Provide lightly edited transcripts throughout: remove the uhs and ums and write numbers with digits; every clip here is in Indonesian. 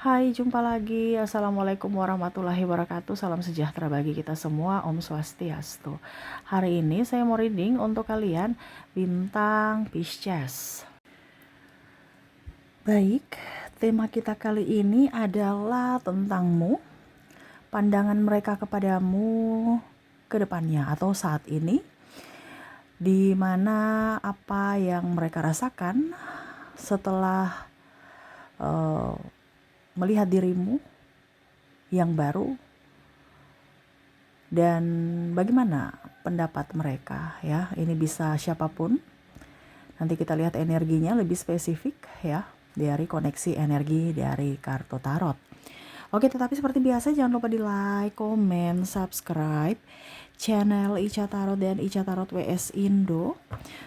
Hai, jumpa lagi. Assalamualaikum warahmatullahi wabarakatuh. Salam sejahtera bagi kita semua. Om Swastiastu. Hari ini saya mau reading untuk kalian bintang Pisces. Baik, tema kita kali ini adalah tentangmu, pandangan mereka kepadamu ke depannya atau saat ini, di mana apa yang mereka rasakan setelah melihat dirimu yang baru, dan bagaimana pendapat mereka ya. Ini bisa siapapun. Nanti kita lihat energinya lebih spesifik ya, dari koneksi energi dari kartu tarot. Oke, tetapi seperti biasa jangan lupa di like, komen, subscribe channel Ica Tarot dan Ica Tarot WS Indo,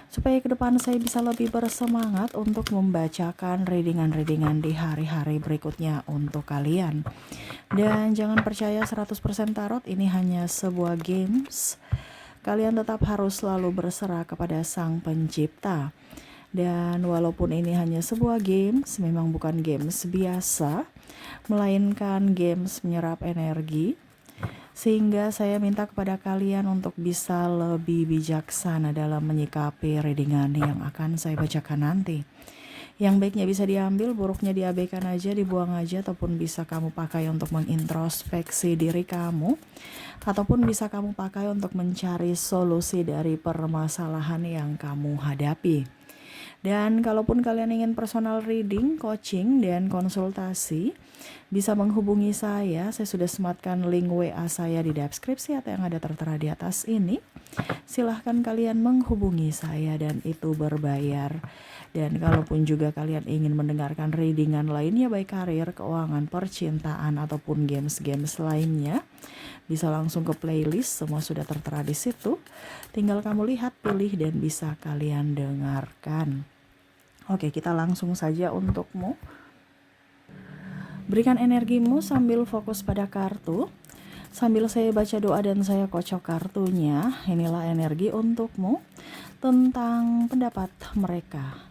supaya ke depan saya bisa lebih bersemangat untuk membacakan readingan-readingan di hari-hari berikutnya untuk kalian. Dan jangan percaya 100% tarot ini hanya sebuah games. Kalian tetap harus selalu berserah kepada Sang Pencipta. Dan walaupun ini hanya sebuah games, memang bukan games biasa, melainkan games menyerap energi. Sehingga saya minta kepada kalian untuk bisa lebih bijaksana dalam menyikapi readingan yang akan saya bacakan nanti. Yang baiknya bisa diambil, buruknya diabaikan aja, dibuang aja, ataupun bisa kamu pakai untuk mengintrospeksi diri kamu, ataupun bisa kamu pakai untuk mencari solusi dari permasalahan yang kamu hadapi. Dan kalaupun kalian ingin personal reading, coaching, dan konsultasi, bisa menghubungi saya. Saya sudah sematkan link WA saya di deskripsi atau yang ada tertera di atas ini. Silahkan kalian menghubungi saya dan itu berbayar. Dan kalaupun juga kalian ingin mendengarkan readingan lainnya, baik karir, keuangan, percintaan, ataupun games-games lainnya, bisa langsung ke playlist, semua sudah tertera di situ. Tinggal kamu lihat, pilih, dan bisa kalian dengarkan. Oke, kita langsung saja untukmu. Berikan energimu sambil fokus pada kartu. Sambil saya baca doa dan saya kocok kartunya, inilah energi untukmu tentang pendapat mereka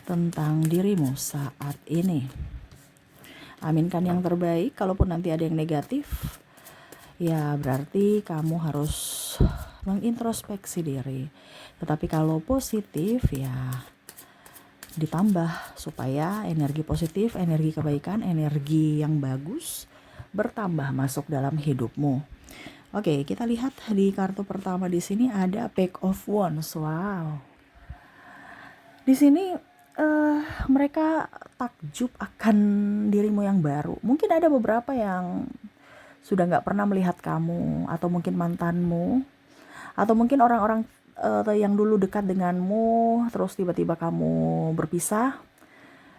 tentang dirimu saat ini. Aminkan yang terbaik. Kalaupun nanti ada yang negatif, ya berarti kamu harus mengintrospeksi diri. Tetapi kalau positif, ya ditambah supaya energi positif, energi kebaikan, energi yang bagus bertambah masuk dalam hidupmu. Oke, kita lihat di kartu pertama di sini ada Page of Wands. Wow. Di sini mereka takjub akan dirimu yang baru. Mungkin ada beberapa yang sudah nggak pernah melihat kamu, atau mungkin mantanmu, atau mungkin orang-orang yang dulu dekat denganmu, terus tiba-tiba kamu berpisah.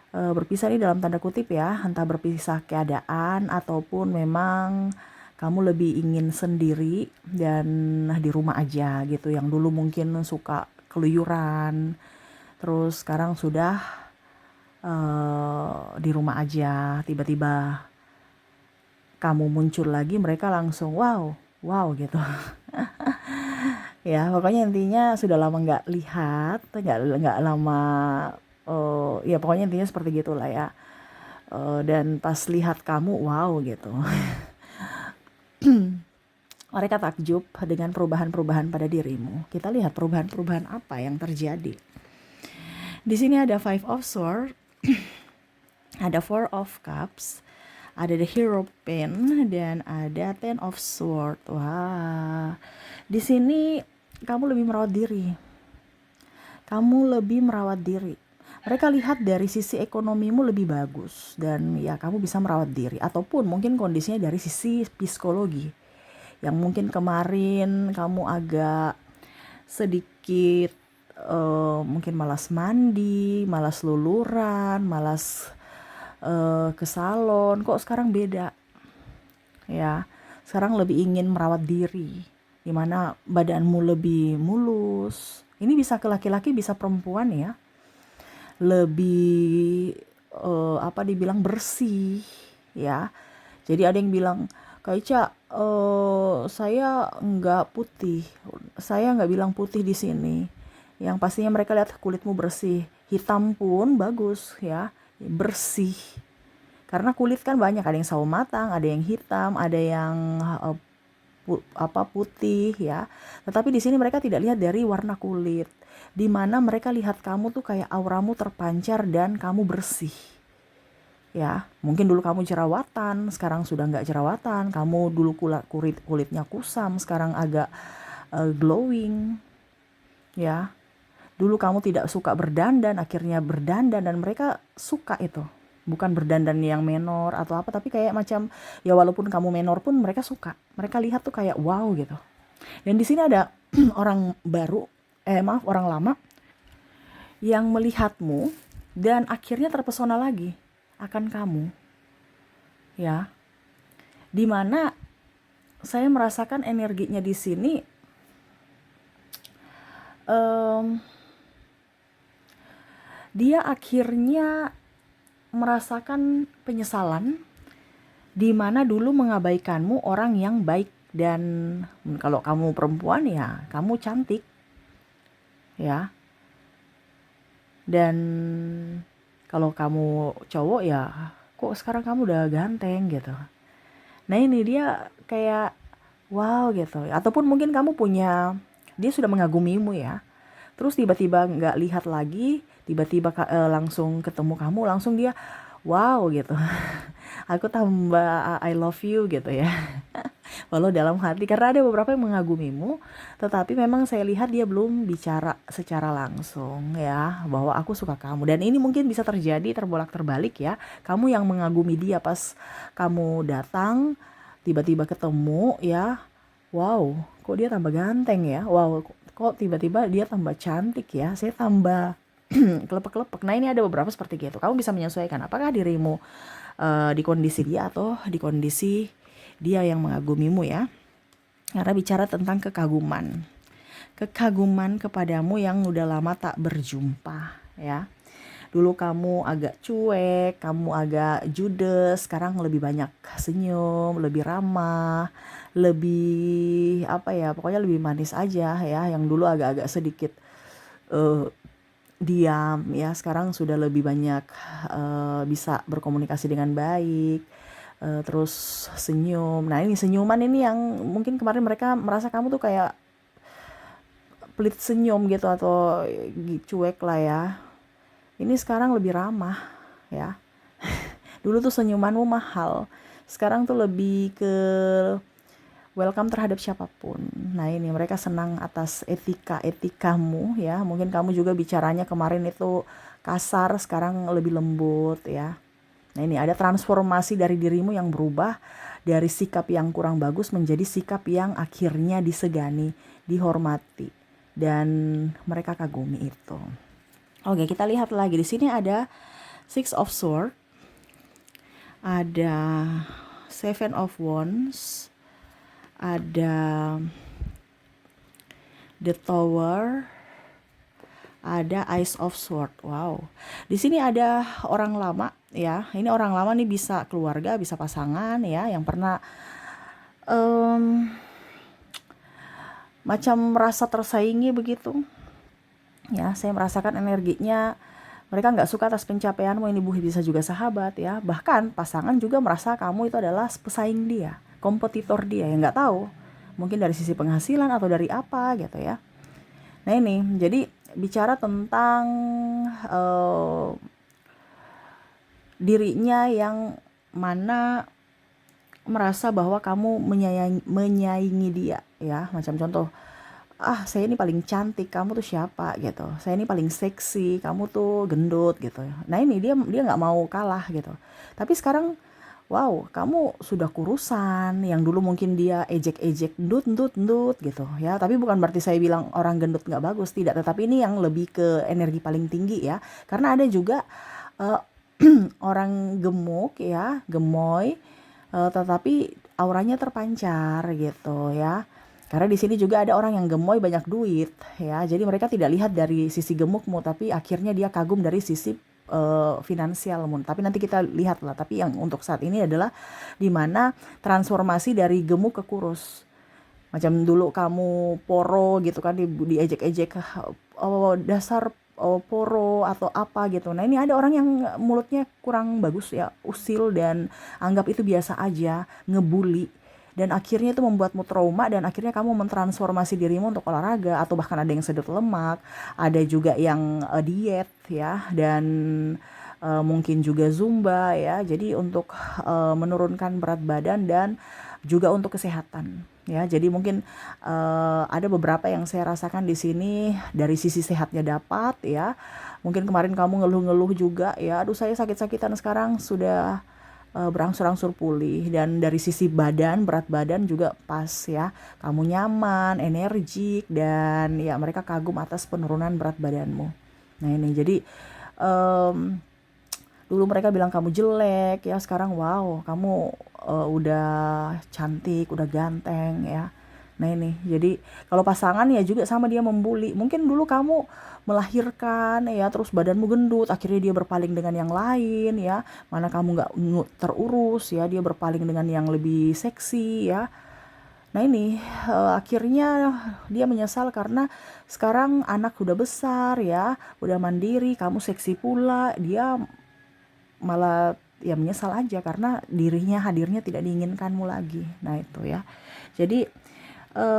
Berpisah ini dalam tanda kutip ya, entah berpisah keadaan ataupun memang kamu lebih ingin sendiri dan di rumah aja gitu. Yang dulu mungkin suka keluyuran, terus sekarang sudah di rumah aja. Tiba-tiba kamu muncul lagi, mereka langsung wow gitu. Ya pokoknya intinya sudah lama nggak lihat, nggak lama, ya pokoknya intinya seperti gitulah ya. Dan pas lihat kamu wow gitu. Mereka takjub dengan perubahan-perubahan pada dirimu. Kita lihat perubahan-perubahan apa yang terjadi. Di sini ada Five of Swords, ada Four of Cups, ada The Hero Pen, dan ada Ten of Swords. Wah, di sini kamu lebih merawat diri. Kamu lebih merawat diri. Mereka lihat dari sisi ekonomimu lebih bagus dan ya kamu bisa merawat diri, ataupun mungkin kondisinya dari sisi psikologi. Yang mungkin kemarin kamu agak sedikit mungkin malas mandi, malas luluran, malas ke salon, kok sekarang beda ya. Sekarang lebih ingin merawat diri, dimana badanmu lebih mulus. Ini bisa ke laki-laki, bisa perempuan ya. Lebih dibilang bersih ya. Jadi ada yang bilang, Kak Ica, saya nggak putih. Saya nggak bilang putih di sini. Yang pastinya mereka lihat kulitmu bersih. Hitam pun bagus ya, bersih. Karena kulit kan banyak, ada yang sawo matang, ada yang hitam, ada yang putih ya. Tetapi di sini mereka tidak lihat dari warna kulit, di mana mereka lihat kamu tuh kayak auramu terpancar dan kamu bersih. Ya, mungkin dulu kamu jerawatan, sekarang sudah nggak jerawatan. Kamu dulu kulitnya kusam, sekarang agak glowing. Ya, dulu kamu tidak suka berdandan, akhirnya berdandan, dan mereka suka itu. Bukan berdandan yang menor atau apa, tapi kayak macam ya walaupun kamu menor pun mereka suka. Mereka lihat tuh kayak wow gitu. Dan di sini ada orang baru, orang lama yang melihatmu dan akhirnya terpesona lagi akan kamu. Ya, dimana saya merasakan energinya di sini dia akhirnya merasakan penyesalan di mana dulu mengabaikanmu orang yang baik. Dan kalau kamu perempuan ya kamu cantik ya, dan kalau kamu cowok ya kok sekarang kamu udah ganteng gitu. Nah ini dia kayak wow gitu. Ataupun mungkin kamu punya, dia sudah mengagumimu ya, terus tiba-tiba nggak lihat lagi, tiba-tiba langsung ketemu kamu, langsung dia wow gitu. Aku tambah I love you gitu ya. Walau dalam hati, karena ada beberapa yang mengagumimu, tetapi memang saya lihat dia belum bicara secara langsung ya, bahwa aku suka kamu. Dan ini mungkin bisa terjadi terbolak-terbalik ya. Kamu yang mengagumi dia pas kamu datang, tiba-tiba ketemu ya, wow, kok dia tambah ganteng ya, wow, kok tiba-tiba dia tambah cantik ya, saya tambah kelepek-kelepek. Nah ini ada beberapa seperti gitu. Kamu bisa menyesuaikan apakah dirimu di kondisi dia atau di kondisi dia yang mengagumimu ya. Karena bicara tentang kekaguman kepadamu yang udah lama tak berjumpa ya. Dulu kamu agak cuek, kamu agak judes, sekarang lebih banyak senyum, lebih ramah, lebih apa ya, pokoknya lebih manis aja ya. Yang dulu agak-agak sedikit diam ya, sekarang sudah lebih banyak bisa berkomunikasi dengan baik, terus senyum. Nah ini senyuman ini yang mungkin kemarin mereka merasa kamu tuh kayak pelit senyum gitu atau cuek lah ya, ini sekarang lebih ramah ya. Dulu tuh senyumanmu mahal, sekarang tuh lebih ke welcome terhadap siapapun. Nah ini mereka senang atas etikamu ya. Mungkin kamu juga bicaranya kemarin itu kasar, sekarang lebih lembut ya. Nah ini ada transformasi dari dirimu yang berubah dari sikap yang kurang bagus menjadi sikap yang akhirnya disegani, dihormati, dan mereka kagumi itu. Oke, kita lihat lagi di sini ada Six of Swords, ada Seven of Wands, ada The Tower, ada Ace of Swords. Wow. Di sini ada orang lama ya. Ini orang lama nih, bisa keluarga, bisa pasangan ya, yang pernah macam merasa tersaingi begitu. Ya, saya merasakan energinya mereka nggak suka atas pencapaianmu. Ini bisa juga sahabat ya. Bahkan pasangan juga merasa kamu itu adalah pesaing dia, kompetitor dia, yang nggak tahu. Mungkin dari sisi penghasilan atau dari apa gitu ya. Nah ini, jadi bicara tentang dirinya yang mana merasa bahwa kamu menyaingi dia ya. Macam contoh, saya ini paling cantik, kamu tuh siapa gitu. Saya ini paling seksi, kamu tuh gendut gitu. Nah ini dia nggak mau kalah gitu. Tapi sekarang wow, kamu sudah kurusan, yang dulu mungkin dia ejek-ejek gendut gitu ya. Tapi bukan berarti saya bilang orang gendut nggak bagus, tidak. Tetapi ini yang lebih ke energi paling tinggi ya. Karena ada juga orang gemuk ya, gemoy, tetapi auranya terpancar gitu ya. Karena di sini juga ada orang yang gemoy banyak duit ya. Jadi mereka tidak lihat dari sisi gemukmu, tapi akhirnya dia kagum dari sisi finansialmu. Tapi nanti kita lihat lah. Tapi yang untuk saat ini adalah dimana transformasi dari gemuk ke kurus. Macam dulu kamu poro gitu kan, diejek-ejek, oh dasar poro atau apa gitu. Nah ini ada orang yang mulutnya kurang bagus ya, usil dan anggap itu biasa aja, ngebully. Dan akhirnya itu membuatmu trauma dan akhirnya kamu mentransformasi dirimu untuk olahraga atau bahkan ada yang sedot lemak, ada juga yang diet ya dan mungkin juga zumba ya. Jadi untuk menurunkan berat badan dan juga untuk kesehatan ya. Jadi mungkin ada beberapa yang saya rasakan di sini dari sisi sehatnya dapat ya. Mungkin kemarin kamu ngeluh-ngeluh juga ya, aduh saya sakit-sakitan, sekarang sudah berangsur-angsur pulih. Dan dari sisi badan, berat badan juga pas ya, kamu nyaman, energik, dan ya mereka kagum atas penurunan berat badanmu. Nah ini jadi em, dulu mereka bilang kamu jelek ya, sekarang wow kamu udah cantik, udah ganteng ya. Nah ini jadi kalau pasangan ya juga sama, dia membuli. Mungkin dulu kamu melahirkan ya terus badanmu gendut, akhirnya dia berpaling dengan yang lain ya, mana kamu nggak terurus ya, dia berpaling dengan yang lebih seksi ya. Nah ini akhirnya dia menyesal karena sekarang anak udah besar ya, udah mandiri, kamu seksi pula, dia malah ya menyesal aja karena dirinya hadirnya tidak diinginkanmu lagi. Nah itu ya. Jadi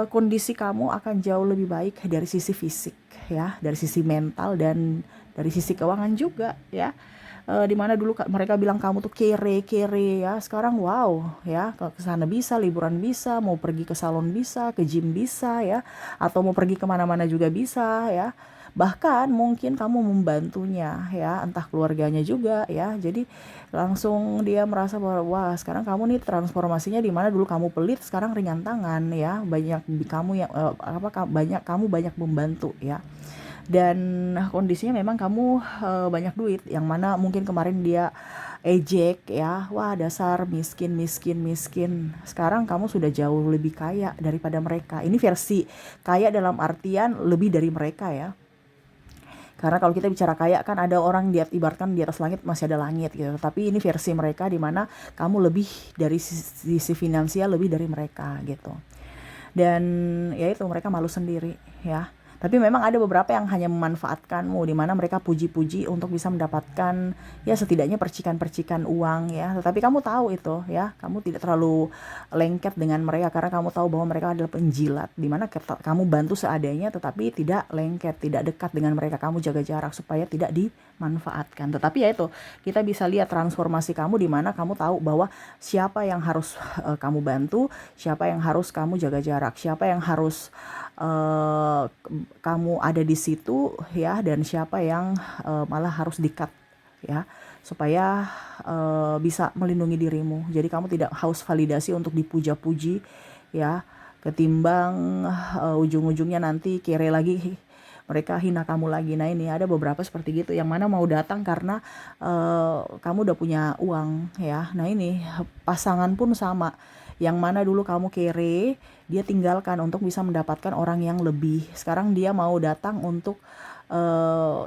kondisi kamu akan jauh lebih baik dari sisi fisik ya, dari sisi mental dan dari sisi keuangan juga ya. Dimana dulu mereka bilang kamu tuh kere ya, sekarang wow ya, ke sana bisa, liburan bisa, mau pergi ke salon bisa, ke gym bisa ya, atau mau pergi kemana-mana juga bisa ya. Bahkan mungkin kamu membantunya ya, entah keluarganya juga ya. Jadi langsung dia merasa bahwa wah sekarang kamu nih transformasinya, di mana dulu kamu pelit sekarang ringan tangan ya, banyak kamu yang banyak membantu ya. Dan kondisinya memang kamu banyak duit, yang mana mungkin kemarin dia ejek ya, wah dasar miskin miskin miskin, sekarang kamu sudah jauh lebih kaya daripada mereka. Ini versi kaya dalam artian lebih dari mereka ya. Karena kalau kita bicara kaya kan ada orang ibaratkan di atas langit masih ada langit gitu. Tapi ini versi mereka, di mana kamu lebih dari sisi finansial, lebih dari mereka gitu. Dan ya itu, mereka malu sendiri ya. Tapi memang ada beberapa yang hanya memanfaatkanmu, di mana mereka puji-puji untuk bisa mendapatkan ya setidaknya percikan-percikan uang ya. Tetapi kamu tahu itu ya, kamu tidak terlalu lengket dengan mereka karena kamu tahu bahwa mereka adalah penjilat, di mana kamu bantu seadanya tetapi tidak lengket, tidak dekat dengan mereka. Kamu jaga jarak supaya tidak dimanfaatkan. Tetapi ya itu, kita bisa lihat transformasi kamu, di mana kamu tahu bahwa siapa yang harus kamu bantu, siapa yang harus kamu jaga jarak, siapa yang harus kamu ada di situ ya, dan siapa yang malah harus di-cut ya, supaya bisa melindungi dirimu. Jadi kamu tidak haus validasi untuk dipuja-puji ya, ketimbang ujung-ujungnya nanti kere lagi, mereka hina kamu lagi. Nah ini ada beberapa seperti gitu, yang mana mau datang karena kamu udah punya uang ya. Nah ini pasangan pun sama, yang mana dulu kamu kere, dia tinggalkan untuk bisa mendapatkan orang yang lebih. Sekarang dia mau datang untuk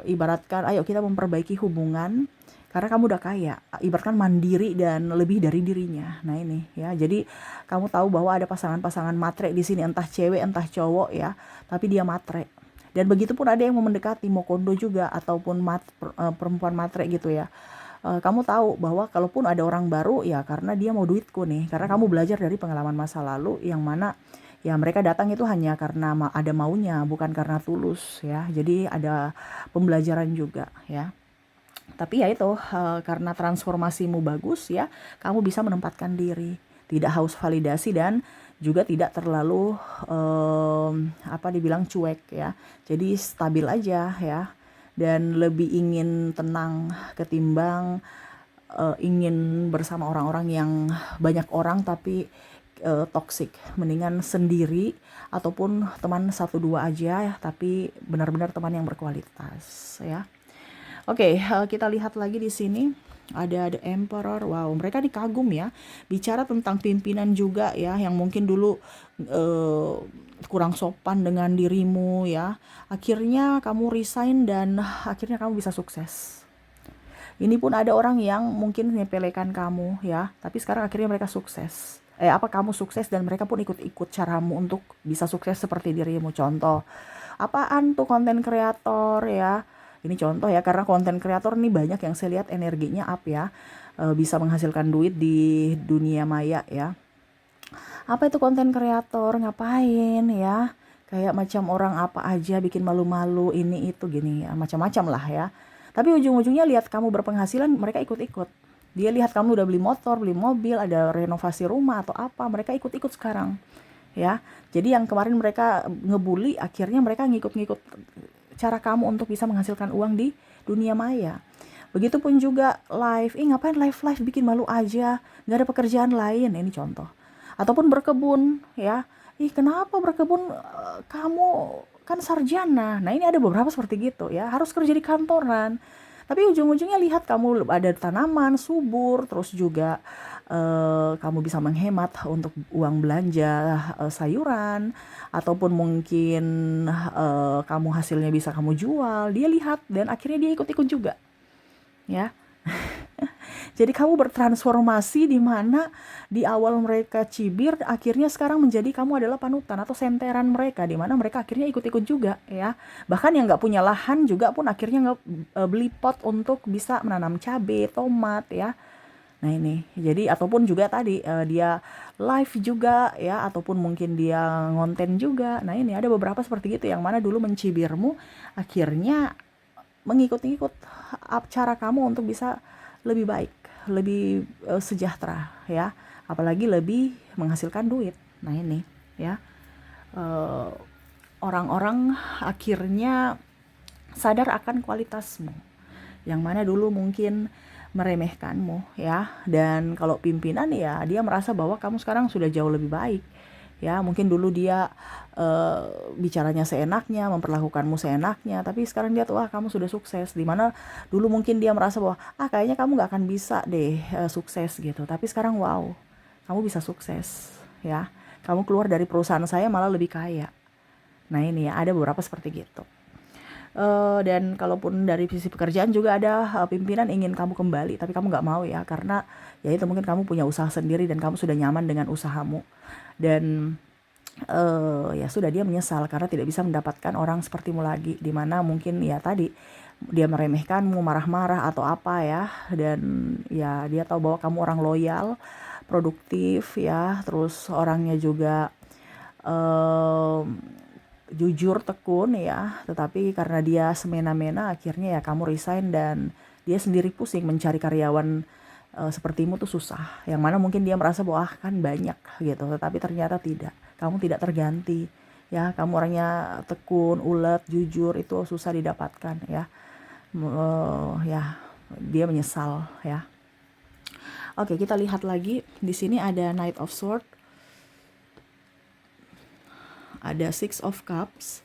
ibaratkan ayo kita memperbaiki hubungan karena kamu udah kaya, ibaratkan mandiri dan lebih dari dirinya. Nah ini ya, jadi kamu tahu bahwa ada pasangan-pasangan matre di sini, entah cewek entah cowok ya, tapi dia matre. Dan begitu pun ada yang mau mendekati, mau kondo juga, ataupun perempuan matre gitu ya. Kamu tahu bahwa kalaupun ada orang baru ya karena dia mau duitku nih, karena kamu belajar dari pengalaman masa lalu, yang mana ya mereka datang itu hanya karena ada maunya, bukan karena tulus ya. Jadi ada pembelajaran juga ya. Tapi ya itu, karena transformasimu bagus ya, kamu bisa menempatkan diri, tidak haus validasi dan juga tidak terlalu dibilang cuek ya. Jadi stabil aja ya, dan lebih ingin tenang ketimbang ingin bersama orang-orang yang banyak orang tapi toksik. Mendingan sendiri ataupun teman 1-2 aja ya, tapi benar-benar teman yang berkualitas ya. Oke, kita lihat lagi di sini ada The Emperor. Wow, mereka dikagum ya. Bicara tentang pimpinan juga ya, yang mungkin dulu kurang sopan dengan dirimu ya. Akhirnya kamu resign dan akhirnya kamu bisa sukses. Ini pun ada orang yang mungkin menyepelekan kamu ya, tapi sekarang akhirnya mereka sukses. Kamu sukses dan mereka pun ikut-ikut caramu untuk bisa sukses seperti dirimu. Contoh, apaan tuh konten kreator ya, Ini contoh ya, karena konten kreator nih banyak yang saya lihat energinya up ya, bisa menghasilkan duit di dunia maya ya. Apa itu konten kreator? Ngapain ya? Kayak macam orang apa aja bikin malu-malu ini itu gini ya, macam-macam lah ya. Tapi ujung-ujungnya lihat kamu berpenghasilan, mereka ikut-ikut. Dia lihat kamu udah beli motor, beli mobil, ada renovasi rumah atau apa, mereka ikut-ikut sekarang. Ya. Jadi yang kemarin mereka ngebully, akhirnya mereka ngikut-ngikut cara kamu untuk bisa menghasilkan uang di dunia maya. Begitupun juga live, ngapain live bikin malu aja, nggak ada pekerjaan lain, ini contoh. Ataupun berkebun ya, kenapa berkebun, kamu kan sarjana. Nah ini ada beberapa seperti gitu ya, harus kerja di kantoran. Tapi ujung-ujungnya lihat kamu ada tanaman subur, terus juga kamu bisa menghemat untuk uang belanja sayuran, ataupun mungkin kamu hasilnya bisa kamu jual. Dia lihat dan akhirnya dia ikut-ikut juga ya. Jadi kamu bertransformasi di mana di awal mereka cibir, akhirnya sekarang menjadi kamu adalah panutan atau senteran mereka, di mana mereka akhirnya ikut-ikut juga ya. Bahkan yang nggak punya lahan juga pun akhirnya nggak beli pot untuk bisa menanam cabai, tomat ya. Nah ini, jadi ataupun juga tadi dia live juga ya, ataupun mungkin dia ngonten juga. Nah ini ada beberapa seperti itu yang mana dulu mencibirmu, akhirnya mengikut-ikut cara kamu untuk bisa lebih baik, lebih sejahtera ya, apalagi lebih menghasilkan duit. Nah ini ya, orang-orang akhirnya sadar akan kualitasmu, yang mana dulu mungkin meremehkanmu ya. Dan kalau pimpinan ya, dia merasa bahwa kamu sekarang sudah jauh lebih baik ya. Mungkin dulu dia bicaranya seenaknya, memperlakukanmu seenaknya, tapi sekarang dia tuh kamu sudah sukses. Dimana dulu mungkin dia merasa bahwa kayaknya kamu gak akan bisa deh sukses gitu, tapi sekarang wow, kamu bisa sukses ya. Kamu keluar dari perusahaan saya malah lebih kaya. Nah ini ya, ada beberapa seperti gitu. Dan kalaupun dari sisi pekerjaan juga ada pimpinan ingin kamu kembali, tapi kamu nggak mau ya, karena ya itu mungkin kamu punya usaha sendiri dan kamu sudah nyaman dengan usahamu. Dan ya sudah, dia menyesal karena tidak bisa mendapatkan orang sepertimu lagi, dimana mungkin ya tadi dia meremehkanmu, marah-marah atau apa ya. Dan ya dia tahu bahwa kamu orang loyal, produktif ya, terus orangnya juga jujur, tekun ya. Tetapi karena dia semena-mena, akhirnya ya kamu resign dan dia sendiri pusing mencari karyawan sepertimu tuh susah. Yang mana mungkin dia merasa bahwa kan banyak gitu, tetapi ternyata tidak. Kamu tidak terganti ya. Kamu orangnya tekun, ulet, jujur, itu susah didapatkan ya. Ya dia menyesal ya. Oke, kita lihat lagi di sini ada Knight of Swords, ada Six of Cups,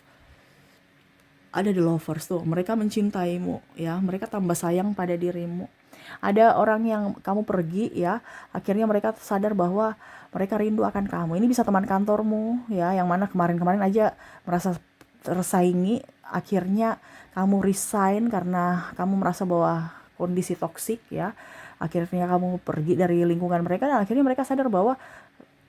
ada The Lovers tuh. Mereka mencintaimu ya, mereka tambah sayang pada dirimu. Ada orang yang kamu pergi ya, akhirnya mereka sadar bahwa mereka rindu akan kamu. Ini bisa teman kantormu ya, yang mana kemarin-kemarin aja merasa tersaingi, akhirnya kamu resign karena kamu merasa bahwa kondisi toksik ya. Akhirnya kamu pergi dari lingkungan mereka dan akhirnya mereka sadar bahwa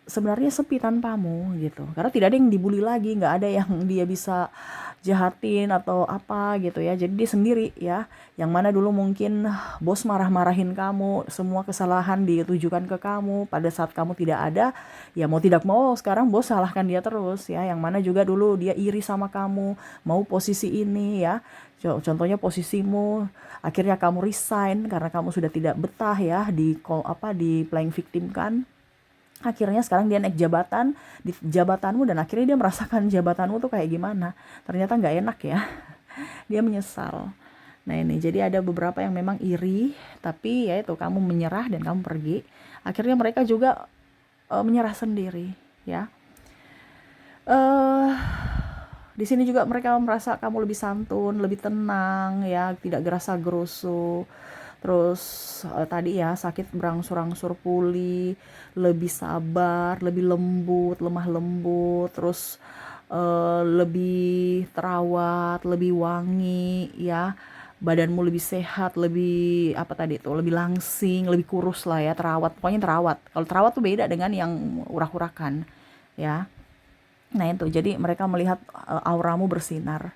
sebenarnya sepi tanpamu gitu, karena tidak ada yang dibully lagi, nggak ada yang dia bisa jahatin atau apa gitu ya. Jadi dia sendiri ya, yang mana dulu mungkin bos marah-marahin kamu, semua kesalahan ditujukan ke kamu pada saat kamu tidak ada, ya mau tidak mau sekarang bos salahkan dia terus ya. Yang mana juga dulu dia iri sama kamu, mau posisi ini ya, contohnya posisimu, akhirnya kamu resign karena kamu sudah tidak betah ya di playing victim kan. Akhirnya sekarang dia naik jabatan di jabatanmu dan akhirnya dia merasakan jabatanmu tuh kayak gimana. Ternyata nggak enak ya. Dia menyesal. Nah ini, jadi ada beberapa yang memang iri, tapi ya itu kamu menyerah dan kamu pergi. Akhirnya mereka juga menyerah sendiri ya. Di sini juga mereka merasa kamu lebih santun, lebih tenang ya, tidak gerasa gerusu. Terus tadi ya, sakit berangsur-angsur pulih, lebih sabar, lebih lembut, lemah lembut, terus lebih terawat, lebih wangi ya. Badanmu lebih sehat, lebih lebih langsing, lebih kurus lah ya, terawat. Pokoknya terawat. Kalau terawat tuh beda dengan yang urak-urakan ya. Nah itu, jadi mereka melihat auramu bersinar.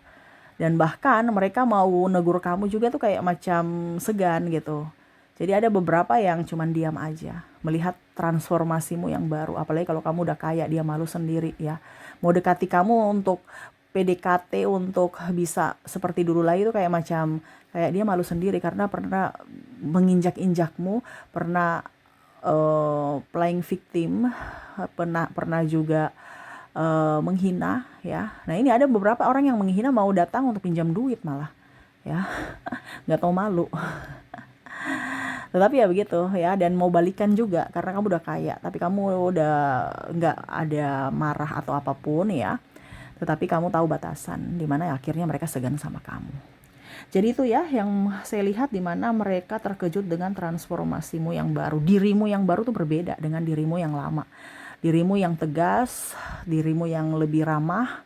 Dan bahkan mereka mau negur kamu juga tuh kayak macam segan gitu. Jadi ada beberapa yang cuman diam aja, melihat transformasimu yang baru. Apalagi kalau kamu udah kaya, dia malu sendiri ya. Mau dekati kamu untuk PDKT, untuk bisa seperti dulu lagi tuh kayak macam, kayak dia malu sendiri karena pernah menginjak-injakmu, pernah playing victim, pernah juga menghina ya. Nah ini ada beberapa orang yang menghina mau datang untuk pinjam duit malah ya, nggak tahu malu. Tetapi ya begitu ya, dan mau balikan juga karena kamu udah kaya, tapi kamu udah nggak ada marah atau apapun ya. Tetapi kamu tahu batasan, dimana akhirnya mereka segan sama kamu. Jadi itu ya yang saya lihat, dimana mereka terkejut dengan transformasimu yang baru. Dirimu yang baru tuh berbeda dengan dirimu yang lama. Dirimu yang tegas, dirimu yang lebih ramah,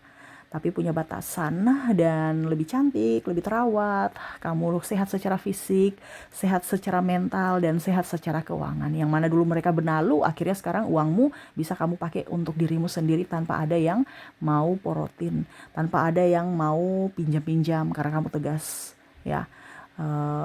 tapi punya batasan, dan lebih cantik, lebih terawat. Kamu sehat secara fisik, sehat secara mental, dan sehat secara keuangan. Yang mana dulu mereka benalu, akhirnya sekarang uangmu bisa kamu pakai untuk dirimu sendiri tanpa ada yang mau porotin, tanpa ada yang mau pinjam-pinjam karena kamu tegas ya.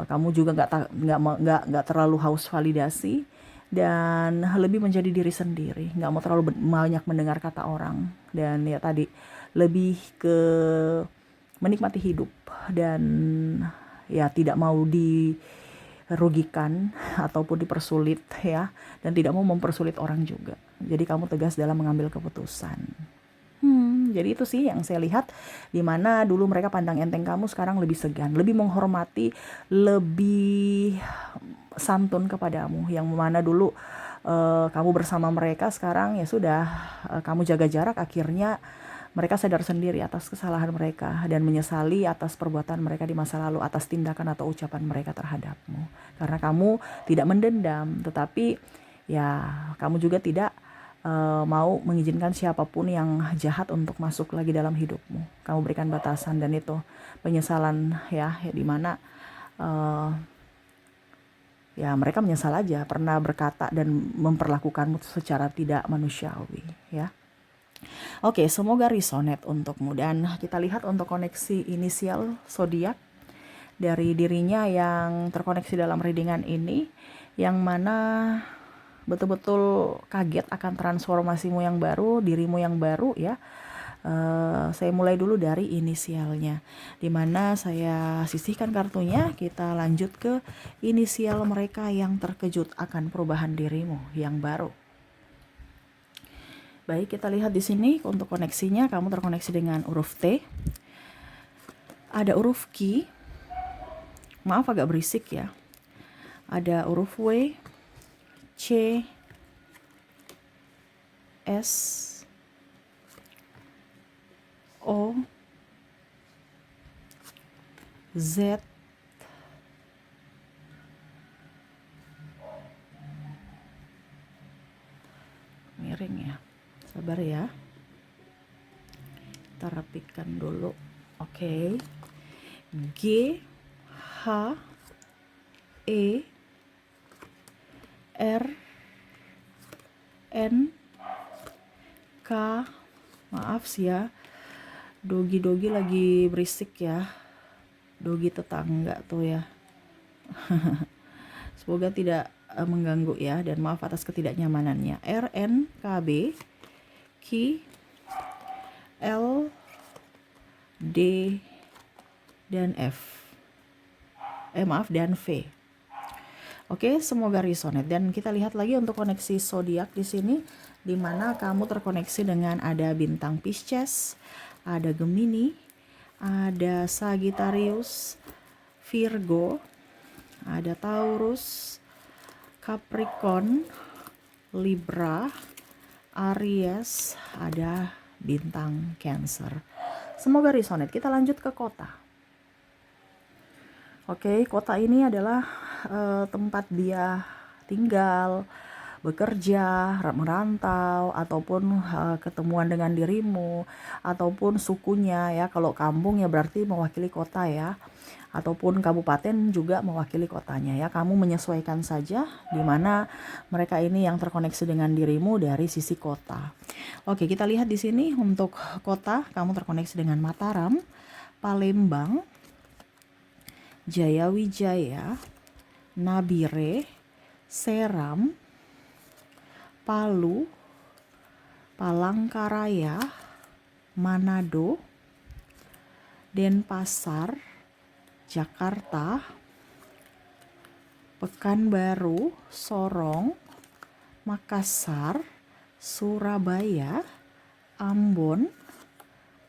Kamu juga nggak terlalu haus validasi, dan lebih menjadi diri sendiri, nggak mau terlalu banyak mendengar kata orang, dan ya tadi lebih ke menikmati hidup, dan ya tidak mau dirugikan ataupun dipersulit ya, dan tidak mau mempersulit orang juga. Jadi kamu tegas dalam mengambil keputusan. Jadi itu sih yang saya lihat, dimana dulu mereka pandang enteng kamu, sekarang lebih segan, lebih menghormati, lebih santun kepadamu. Yang mana dulu kamu bersama mereka, sekarang ya sudah, kamu jaga jarak. Akhirnya mereka sadar sendiri atas kesalahan mereka dan menyesali atas perbuatan mereka di masa lalu, atas tindakan atau ucapan mereka terhadapmu. Karena kamu tidak mendendam, tetapi ya kamu juga tidak mau mengizinkan siapapun yang jahat untuk masuk lagi dalam hidupmu. Kamu berikan batasan, dan itu penyesalan ya dimana ya mereka menyesal aja pernah berkata dan memperlakukanmu secara tidak manusiawi ya. Oke, semoga resonate untukmu, dan kita lihat untuk koneksi inisial zodiak dari dirinya yang terkoneksi dalam readingan ini, yang mana betul-betul kaget akan transformasimu yang baru, dirimu yang baru ya. Saya mulai dulu dari inisialnya, dimana saya sisihkan kartunya. Kita lanjut ke inisial mereka yang terkejut akan perubahan dirimu yang baru. Baik, kita lihat di sini untuk koneksinya. Kamu terkoneksi dengan huruf T, ada huruf Q, maaf agak berisik ya, ada huruf W, C, S, O, Z, miring ya, sabar ya, kita rapikan dulu. Oke. G, H, E, R, N, K, maaf sih ya, dogi lagi berisik ya, dogi tetangga tuh ya. Semoga tidak mengganggu ya, dan maaf atas ketidaknyamanannya. R, N, K, B, Q, L, D, dan F. Dan V. Oke, semoga resonate. Dan kita lihat lagi untuk koneksi zodiak di sini, di mana kamu terkoneksi dengan ada bintang Pisces, ada Gemini, ada Sagittarius, Virgo, ada Taurus, Capricorn, Libra, Aries, ada bintang Cancer. Semoga resonate. Kita lanjut ke kota. Oke, kota ini adalah tempat dia tinggal, bekerja, merantau, ataupun ketemuan dengan dirimu, ataupun sukunya ya. Kalau kampung ya berarti mewakili kota ya, ataupun kabupaten juga mewakili kotanya ya. Kamu menyesuaikan saja di mana mereka ini yang terkoneksi dengan dirimu dari sisi kota. Oke, kita lihat di sini untuk kota, kamu terkoneksi dengan Mataram, Palembang, Jayawijaya, Nabire, Seram, Palu, Palangkaraya, Manado, Denpasar, Jakarta, Pekanbaru, Sorong, Makassar, Surabaya, Ambon,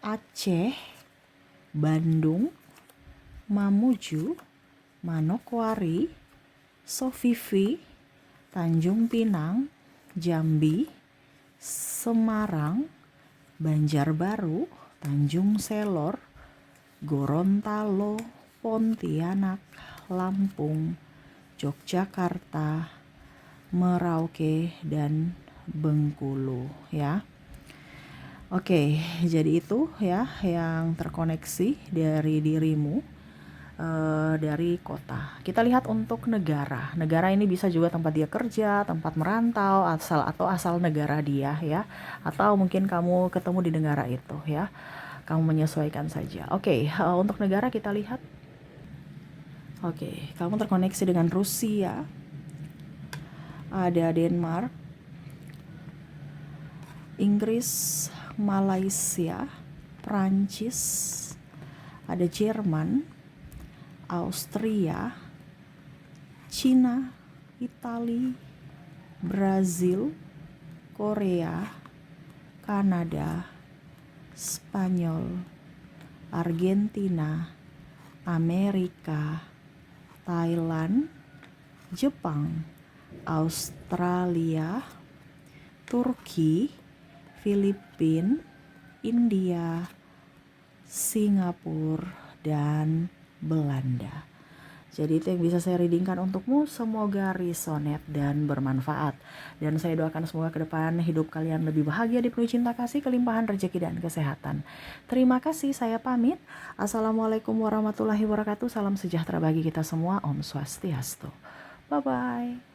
Aceh, Bandung, Mamuju, Manokwari, Sofifi, Tanjung Pinang, Jambi, Semarang, Banjarbaru, Tanjung Selor, Gorontalo, Pontianak, Lampung, Yogyakarta, Merauke, dan Bengkulu ya. Oke, jadi itu ya yang terkoneksi dari dirimu dari kota. Kita lihat untuk negara. Negara ini bisa juga tempat dia kerja, tempat merantau, asal negara dia ya. Atau mungkin kamu ketemu di negara itu ya. Kamu menyesuaikan saja. Oke, untuk negara kita lihat. Oke, kamu terkoneksi dengan Rusia, ada Denmark, Inggris, Malaysia, Prancis, ada Jerman, Austria, Cina, Italia, Brazil, Korea, Kanada, Spanyol, Argentina, Amerika, Thailand, Jepang, Australia, Turki, Filipina, India, Singapura, dan Belanda. Jadi itu yang bisa saya readingkan untukmu. Semoga resonate dan bermanfaat. Dan saya doakan semoga ke depan hidup kalian lebih bahagia, dipenuhi cinta kasih, kelimpahan rezeki dan kesehatan. Terima kasih, saya pamit. Assalamualaikum warahmatullahi wabarakatuh. Salam sejahtera bagi kita semua. Om Swastiastu. Bye-bye.